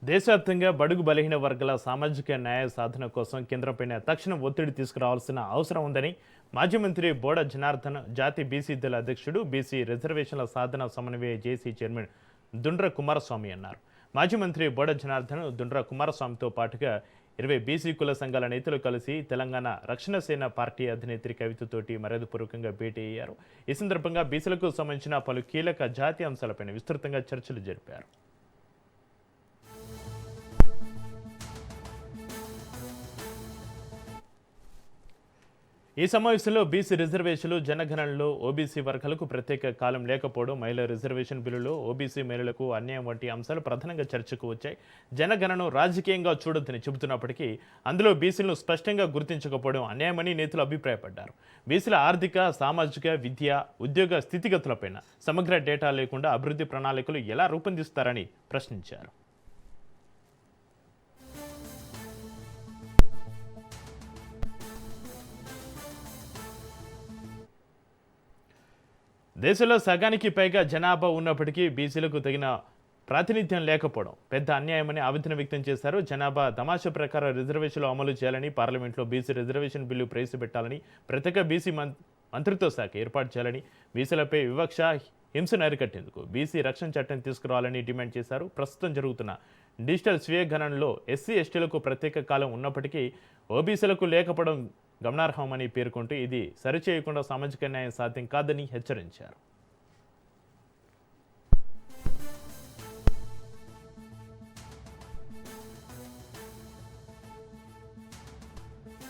దేశవ్యాప్తంగా బడుగు బలహీన వర్గాల సామాజిక న్యాయ సాధన కోసం కేంద్రంపైన తక్షణ ఒత్తిడి తీసుకురావాల్సిన అవసరం ఉందని మాజీ మంత్రి బోడ జనార్దన్, జాతీయ బీసీ దళ అధ్యక్షుడు, బీసీ రిజర్వేషన్ల సాధన సమన్వయ జేసీ చైర్మన్ దుండ్ర కుమారస్వామి అన్నారు. మాజీ మంత్రి బోడ జనార్దన్, దుండ్ర కుమారస్వామితో పాటుగా 20 బీసీ కుల సంఘాల నేతలు కలిసి తెలంగాణ రక్షణ సేన పార్టీ అధినేత్రి కవితతోటి మర్యాదపూర్వకంగా భేటీ అయ్యారు. ఈ సందర్భంగా బీసీలకు సంబంధించిన పలు కీలక జాతీయ అంశాలపైన విస్తృతంగా చర్చలు జరిపారు. ఈ సమావేశంలో బీసీ రిజర్వేషన్లు, జనగణనలో ఓబీసీ వర్గాలకు ప్రత్యేక కాలం లేకపోవడం, మహిళా రిజర్వేషన్ బిల్లులో ఓబీసీ మహిళలకు అన్యాయం వంటి అంశాలు ప్రధానంగా చర్చకు వచ్చాయి. జనగణనను రాజకీయంగా చూడొద్దని చెబుతున్నప్పటికీ అందులో బీసీలను స్పష్టంగా గుర్తించకపోవడం అన్యాయమని నేతలు అభిప్రాయపడ్డారు. బీసీల ఆర్థిక, సామాజిక, విద్య, ఉద్యోగ స్థితిగతులపైన సమగ్ర డేటా లేకుండా అభివృద్ధి ప్రణాళికలు ఎలా రూపొందిస్తారని ప్రశ్నించారు. దేశంలో సగానికి పైగా జనాభా ఉన్నప్పటికీ బీసీలకు తగిన ప్రాతినిధ్యం లేకపోవడం పెద్ద అన్యాయమని ఆవేదన వ్యక్తం చేశారు. జనాభా తమాషా ప్రకారం రిజర్వేషన్లు అమలు చేయాలని, పార్లమెంట్లో బీసీ రిజర్వేషన్ బిల్లు ప్రవేశపెట్టాలని, ప్రత్యేక బీసీ మంత్రిత్వ శాఖ ఏర్పాటు చేయాలని, బీసీలపై వివక్ష, హింసను అరికట్టేందుకు బీసీ రక్షణ చట్టం తీసుకురావాలని డిమాండ్ చేశారు. ప్రస్తుతం జరుగుతున్న డిజిటల్ స్వీయ గణనలో ఎస్సీ, ఎస్టీలకు ప్రత్యేక కాలం ఉన్నప్పటికీ ఓబీసీలకు లేకపోవడం గమనార్హమని పేర్కొంటూ ఇది సరిచేయకుండా సామాజిక న్యాయం సాధ్యం కాదని హెచ్చరించారు.